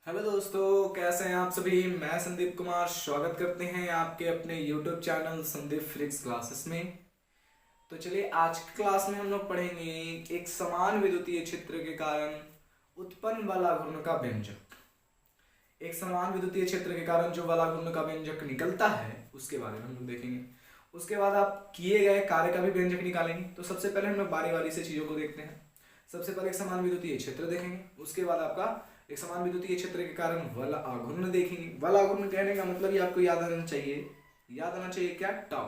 Hello दोस्तों, कैसे हैं आप सभी। मैं संदीप कुमार स्वागत करते हैं आपके अपने YouTube channel Sandeep physics classes में। तो चलिए, आज की क्लास में हम लोग पढ़ेंगे एक समान विद्युतीय क्षेत्र के कारण उत्पन्न बलाघूर्ण का व्यंजक। एक समान विद्युतीय क्षेत्र के कारण जो बलाघूर्ण का व्यंजक निकलता है उसके बारे में हम लोग देखेंगे। उसके बाद आप किए गए कार्य का भी व्यंजक निकालेंगे। तो सबसे पहले हम लोग बारी बारी से चीजों को देखते हैं। सबसे पहले एक समान विद्युतीय क्षेत्र देखेंगे, उसके बाद आपका एक समान विद्युतीय क्षेत्र के कारण बल आघूर्ण देखेंगे। बल आघूर्ण कहने का मतलब ये आपको याद आना चाहिए। याद आना चाहिए क्या? टाउ।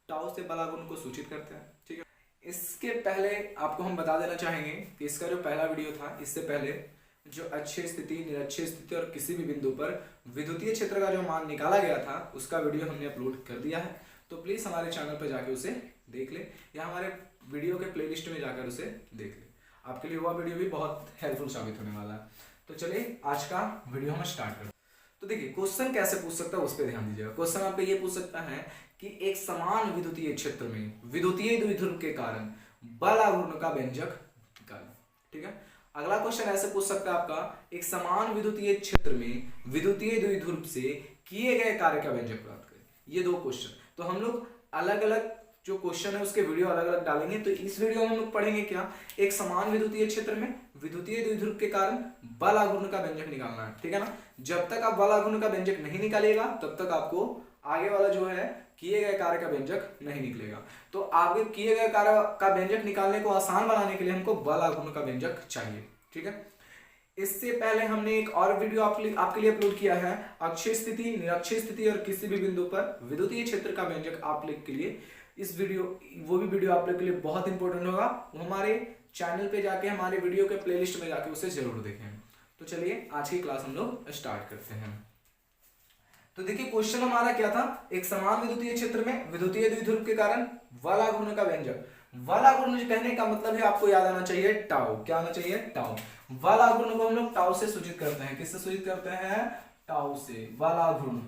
टाउ से बल आघूर्ण को सूचित करते हैं, ठीक है। इसके पहले आपको हम बता देना चाहेंगे कि इसका जो पहला वीडियो था, इससे पहले जो अच्छी स्थिति, निरक्षीय स्थिति और किसी भी बिंदु पर विद्युतीय क्षेत्र का जो मान निकाला गया था उसका वीडियो हमने अपलोड कर दिया है। तो प्लीज हमारे चैनल पर जाकर उसे देख ले, या हमारे वीडियो के प्लेलिस्ट में जाकर उसे देख ले। आपके लिए वह वीडियो भी बहुत हेल्पफुल साबित होने वाला है। तो चलिए, आज का वीडियो हम स्टार्ट करते हैं। तो देखिए, क्वेश्चन कैसे पूछ सकता है उस पर ध्यान दीजिएगा। क्वेश्चन आपको ये पूछ सकता है कि एक समान विद्युतीय क्षेत्र में विद्युतीय द्विध्रुव के कारण बल आघूर्ण का व्यंजक निकालें, ठीक है। अगला क्वेश्चन ऐसे पूछ सकता है आपका, एक समान विद्युतीय क्षेत्र में विद्युतीय द्विध्रुव से किए गए कार्य का व्यंजक प्राप्त करें। ये दो क्वेश्चन तो हम लोग अलग अलग जो क्वेश्चन है उसके वीडियो अलग अलग डालेंगे। तो इस वीडियो में हम लोग पढ़ेंगे क्या, एक समान विद्युतीय क्षेत्र में विद्युतीय द्विध्रुव के कारण बल आघूर्ण का व्यंजक निकालना है, ठीक है ना। जब तक आप बल आघूर्ण का व्यंजक नहीं निकालिएगा तब तक आपको आगे वाला जो है किए गए कार्य का व्यंजक नहीं निकलेगा। तो आगे किए गए कार्य का व्यंजक निकालने को आसान बनाने के लिए हमको बल आघूर्ण का व्यंजक चाहिए, ठीक है। इससे पहले हमने एक और वीडियो आपके लिए अपलोड किया है, अक्षीय स्थिति, निरक्षीय स्थिति और किसी भी बिंदु पर विद्युतीय क्षेत्र का व्यंजक आप लोग के लिए। इस वीडियो, वो भी वीडियो आप लोग के लिए बहुत इंपॉर्टेंट होगा। वो हमारे चैनल पे जाके, हमारे वीडियो के प्लेलिस्ट में जाके उसे जरूर देखें। तो चलिए, आज की क्लास हम लोग स्टार्ट करते हैं। तो देखिए, क्वेश्चन हमारा क्या था, एक समान विद्युतीय क्षेत्र में विद्युतीय द्विध्रुव के कारण बल आघूर्ण का व्यंजक। बल आघूर्ण कहने का मतलब है, आपको याद आना चाहिए टाउ। क्या आना चाहिए? टाउ। बल आघूर्ण को हम लोग टाउ से सूचित करते हैं। किससे सूचित करते हैं? टाउ से। बल आघूर्ण,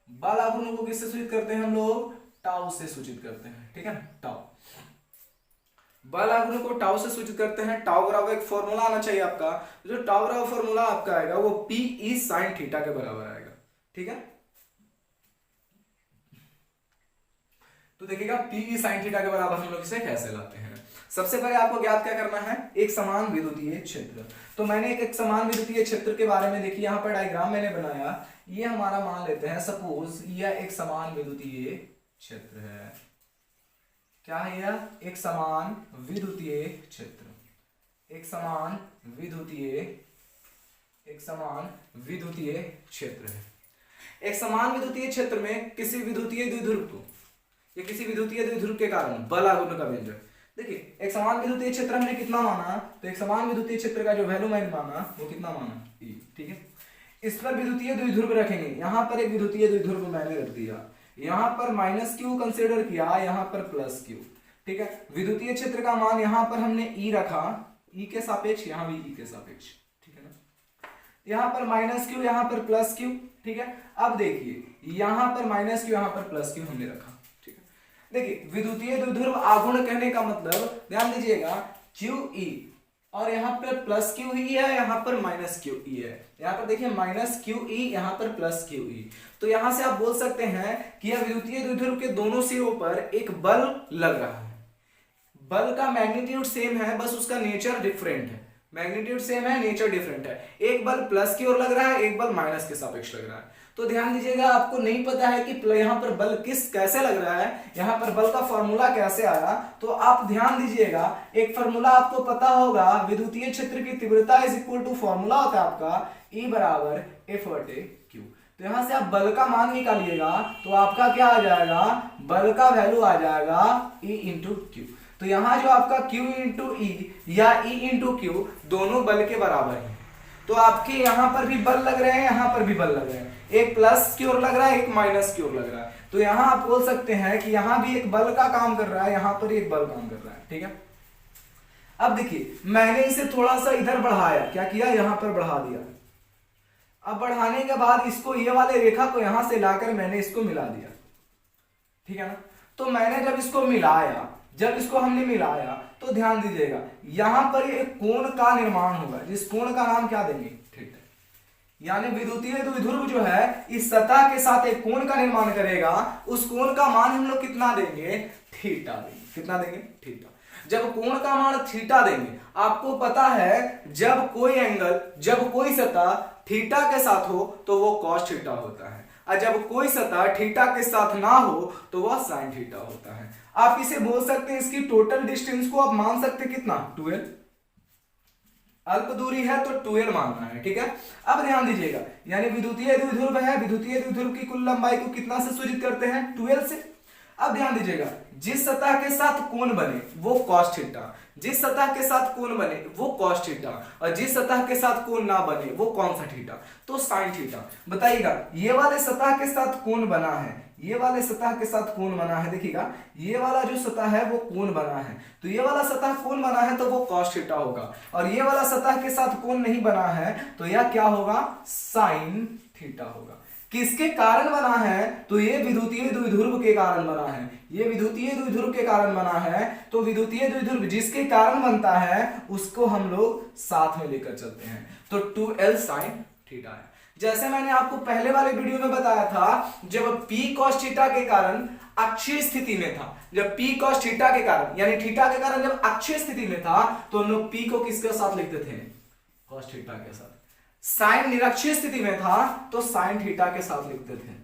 बल आघूर्ण को किससे सूचित करते हैं हम लोग? टाउ से सूचित करते हैं, ठीक है। टाउ, बल आघूर्ण को टाउ से सूचित करते हैं। टाउ बराबर एक फॉर्मूला आना चाहिए आपका। जो टाउ बराबर फॉर्मूला आपका आएगा वो पी ई साइन थीटा के बराबर आएगा, ठीक है। तो देखिएगा, पी ई साइन थीटा के बराबर हम लोग इसे कैसे लाते हैं। सबसे पहले आपको ज्ञात क्या करना है, एक समान विद्युतीय क्षेत्र। तो मैंने एक समान विद्युतीय क्षेत्र के बारे में देखिए, यहाँ पर डायग्राम मैंने बनाया। ये हमारा मान लेते हैं, सपोज यह एक समान विद्युतीय क्षेत्र है। क्या है यह? एक समान विद्युतीय क्षेत्र। एक समान विद्युतीय क्षेत्र है। एक समान विद्युतीय क्षेत्र में किसी विद्युतीय द्विध्रुव को या किसी विद्युतीय द्विध्रुव के कारण बल आघूर्ण का व्यंजक। देखिए, एक समान विद्युतीय क्षेत्र हमने कितना माना, तो एक समान विद्युतीय क्षेत्र का जो वैल्यू मैंने माना वो कितना माना? E, ठीक है। इस पर विद्युतीय द्विध्रुव रखेंगे। यहां पर एक विद्युतीय द्विध्रुव मैंने रख दिया, यहां पर माइनस क्यू कंसिडर किया, यहां पर प्लस क्यू, ठीक है। विद्युतीय क्षेत्र का मान यहां पर हमने E रखा, E के सापेक्ष, यहां भी E के सापेक्ष, ठीक है ना। यहां पर माइनस क्यू, यहां पर प्लस क्यू, ठीक है। अब देखिए, यहां पर माइनस क्यू, यहां पर प्लस क्यू हमने रखा, ठीक है। देखिए, विद्युतीय द्विध्रुव आघूर्ण कहने का मतलब, ध्यान दीजिएगा, क्यू ई और यहाँ पर प्लस क्यू ई है, यहाँ पर माइनस क्यू ई है। यहाँ पर देखिए माइनस क्यू ई, यहाँ पर प्लस क्यू ई। तो यहाँ से आप बोल सकते हैं कि यह विद्युतीय द्विध्रुव के दोनों सिरों पर एक बल लग रहा है। बल का मैग्नीट्यूड सेम है, बस उसका नेचर डिफरेंट है। मैग्नीट्यूड सेम है, नेचर डिफरेंट है। एक बल प्लस की ओर लग रहा है, एक बल माइनस के सापेक्ष लग रहा है। तो ध्यान दीजिएगा, आपको नहीं पता है कि यहाँ पर बल कैसे लग रहा है, यहाँ पर बल का फॉर्मूला कैसे आया। तो आप ध्यान दीजिएगा, एक फॉर्मूला आपको पता होगा, विद्युतीय क्षेत्र की तीव्रता इज इक्वल टू, फॉर्मूला होता है आपका E बराबर F बटे Q। तो यहां से आप बल का मान निकालिएगा तो आपका क्या आ जाएगा, बल का वैल्यू आ जाएगा E इंटू क्यू। तो यहां जो आपका Q इंटू E या E इंटू क्यू दोनों बल के बराबर हैं। तो आपके यहां पर भी बल लग रहे हैं, यहां पर भी बल लग रहे हैं। एक प्लस की ओर लग रहा है, एक माइनस की ओर लग रहा है। तो यहां आप बोल सकते हैं कि यहां भी एक बल का काम कर रहा है, यहां पर एक बल काम कर रहा है, ठीक है। अब देखिए, मैंने इसे थोड़ा सा इधर बढ़ाया, क्या किया, यहां पर बढ़ा दिया। अब बढ़ाने के बाद इसको, ये वाले रेखा को यहां से लाकर मैंने इसको मिला दिया, ठीक है ना। तो मैंने जब इसको मिलाया, जब इसको हमने मिलाया तो ध्यान दीजिएगा, यहां पर एक कोण का निर्माण होगा, जिस कोण का नाम क्या देंगे? थीटा। यानी विद्युतीय द्विध्रुव जो है इस सतह के साथ एक कोण का निर्माण करेगा, उस कोण का मान हम लोग कितना देंगे, थीटा देंगे। कितना देंगे, थीटा। जब कोण का मान थीटा देंगे, आपको पता है जब कोई एंगल, जब कोई सतह थीटा के साथ हो तो वो कॉस थीटा होता है, और जब कोई सतह थीटा के साथ ना हो तो वह साइन थीटा होता है। आप इसे बोल सकते हैं, इसकी टोटल डिस्टेंस को आप मान सकते हैं कितना, 12। अल्प दूरी है तो 12 मानना है, ठीक है। अब ध्यान दीजिएगा, यानी विद्युतीय द्विध्रुव है, विद्युतीय द्विध्रुव की कुल लंबाई को कितना से सूचित करते हैं, 12 से। अब ध्यान दीजिएगा, जिस सतह के साथ कोण बने वो कॉस थीटा, जिस सतह के साथ कोण बने वो कॉस थीटा, और जिस सतह के साथ कोण ना बने वो कौन सा थीटा, तो साइन थीटा। बताइएगा, ये वाले सतह के साथ कोण बना है, ये वाले सतह के साथ कोण बना है, देखिएगा ये वाला जो सतह है वो कोण बना है, तो ये वाला सतह कोण बना है तो वो कॉस थीटा होगा, और ये वाला सतह के साथ कोण नहीं बना है तो यह क्या होगा, साइन थीटा होगा। किसके कारण बना है, तो ये विद्युतीय द्विध्रुव के कारण बना है, ये विद्युतीय द्विध्रुव के कारण बना है। तो विद्युतीय द्विध्रुव जिसके कारण बनता है उसको हम लोग साथ में लेकर चलते हैं, तो 2l साइन थीटा है। जैसे मैंने आपको पहले वाले वीडियो में बताया था, जब p cos थीटा के कारण अक्षीय स्थिति में था, जब p cos थीटा के कारण यानी थीटा के कारण जब अक्षीय स्थिति में था तो हम लोग p को किसके साथ लिखते थे, cos थीटा के साथ। साइन निरक्षीय स्थिति में था तो साइन थीटा के साथ लिखते थे।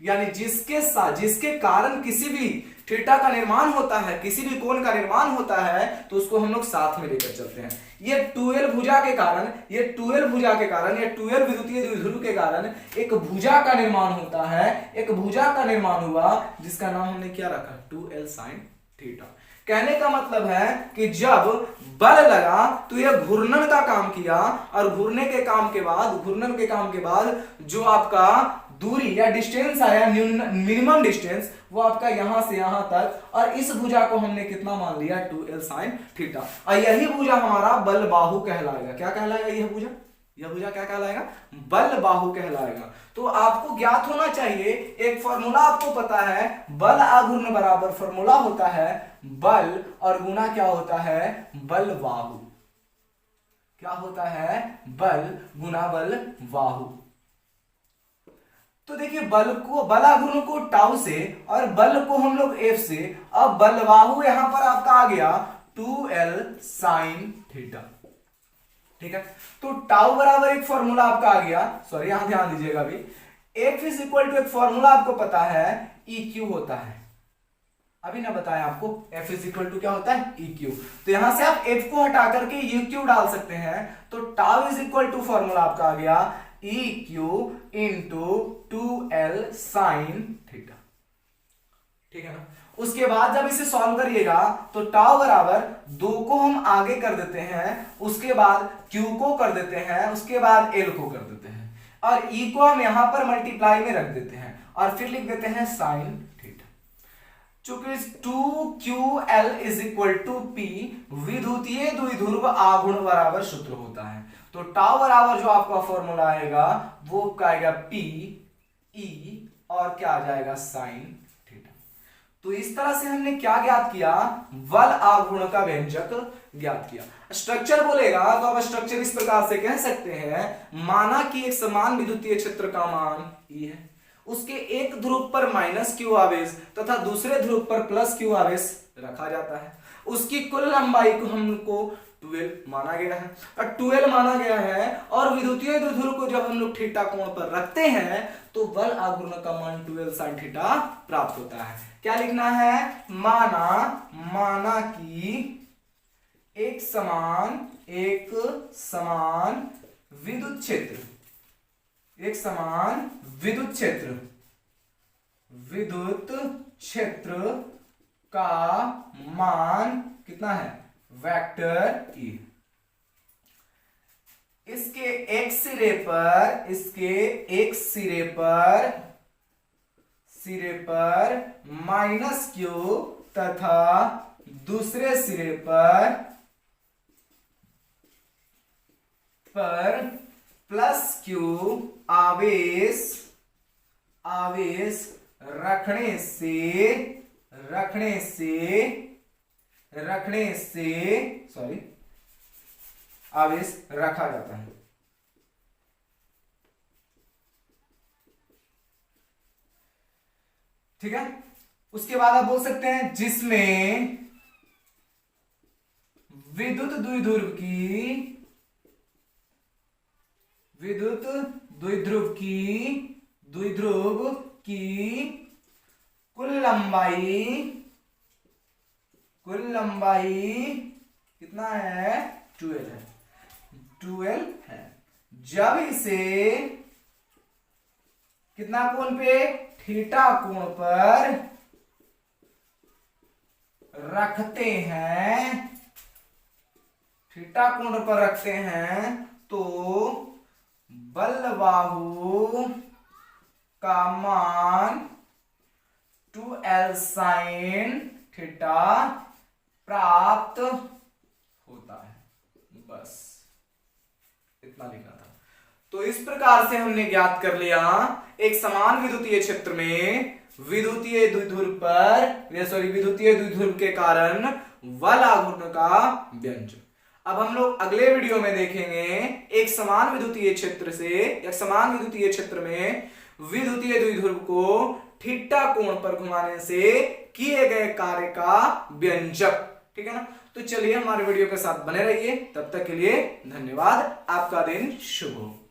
यानी जिसके साथ, जिसके कारण किसी भी थीटा का निर्माण होता है, किसी भी कोण का निर्माण होता है, तो उसको हम लोग साथ में लेकर चलते हैं। ये 2l भुजा के कारण, ये 2l भुजा के कारण, ये 2l विद्युतीय द्विध्रुव के कारण एक भुजा का निर्माण होता है, एक भुजा का निर्माण हुआ जिसका नाम हमने क्या रखा, 2l साइन थीटा। कहने का मतलब है कि जब बल लगा तो यह घूर्णन का काम किया, और घूर्णन के काम के बाद जो आपका दूरी या डिस्टेंस आया, मिनिमम डिस्टेंस, वो आपका यहां से यहां तक, और इस भुजा को हमने कितना मान लिया, 2l साइन थीटा। और यही भुजा हमारा बल बाहु कहलाएगा। क्या कहलाएगा यह भुजा, यह भुजा क्या कहलाएगा, बल बाहु कहलाएगा। तो आपको ज्ञात होना चाहिए, एक फॉर्मूला आपको पता है, बल आघूर्ण बराबर फॉर्मूला होता है बल और गुना क्या होता है, बल बाहु। क्या होता है, बल गुना बल बाहु। तो देखिए बल को, बल आघूर्ण को टाउ से और बल को हम लोग एफ से, अब बल बाहु यहां पर आपका आ गया 2l साइन थीटा, ठीक है। तो टाउ बराबर एक फॉर्मूला आपका आ गया, सॉरी यहां ध्यान दीजिएगा अभी, एफ इज इक्वल टू एक फॉर्मूला आपको पता है EQ होता है, अभी ना बताया आपको, F इज इक्वल टू क्या होता है, EQ। तो यहां से आप F को हटा करके EQ डाल सकते हैं, तो tau is equal to formula आपका आ गया EQ into 2l sine theta, ठीक है ना। उसके बाद जब इसे सॉल्व करिएगा तो टाउ बराबर 2 को हम आगे कर देते हैं, उसके बाद Q को कर देते हैं, उसके बाद L को कर देते हैं, और E को हम यहां पर मल्टीप्लाई में रख देते हैं, और फिर लिख देते हैं साइन थीटा। चूंकि 2QL is equal to P विद्युतीय द्विध्रुव आघूर्ण बराबर सूत्र होता है, तो टाउ बराबर जो आपका फॉर्मूला आएगा वो आएगा P E और क्या आ जाएगा, साइन थीटा। तो इस तरह से हमने क्या ज्ञात किया, बल आघूर्ण का व्यंजक ज्ञात किया। स्ट्रक्चर बोलेगा तो आप स्ट्रक्चर इस प्रकार से कह सकते हैं, माना कि एक समान विद्युतीय क्षेत्र का मान E है, उसके एक ध्रुव पर -q आवेश तथा दूसरे ध्रुव पर +q आवेश रखा जाता है, उसकी कुल लंबाई को हमको 12 माना गया है, और 12 माना गया है, और विद्युतीय द्विध्रुव को जब हम लोग थीटा कोण पर रखते हैं तो बल आघूर्ण का मान 12 साइन थीटा प्राप्त होता है। क्या लिखना है, माना कि एक समान विद्युत क्षेत्र का मान कितना है, वेक्टर E। इसके एक सिरे पर -q तथा दूसरे सिरे पर +q आवेश रखने से आवेश रखा जाता है। ठीक है। उसके बाद आप बोल सकते हैं जिसमें विद्युत द्विध्रुव की कुल लंबाई कितना है? 12 है। जब इसे कितना कोण पे? थीटा कोण पर रखते हैं, थीटा कोण पर रखते हैं तो बलबाहु का मान 2L sin थीटा प्राप्त होता है। बस इतना लिखना था। तो इस प्रकार से हमने ज्ञात कर लिया एक समान विद्युतीय क्षेत्र में विद्युतीय द्विध्रुव के कारण बल आघूर्ण का व्यंजक। अब हम लोग अगले वीडियो में देखेंगे एक समान विद्युतीय क्षेत्र में विद्युतीय द्विध्रुव को थीटा कोण पर घुमाने से किए गए कार्य का व्यंजक। ठीक है ना। तो चलिए हमारे वीडियो के साथ बने रहिए। तब तक के लिए धन्यवाद। आपका दिन शुभ हो।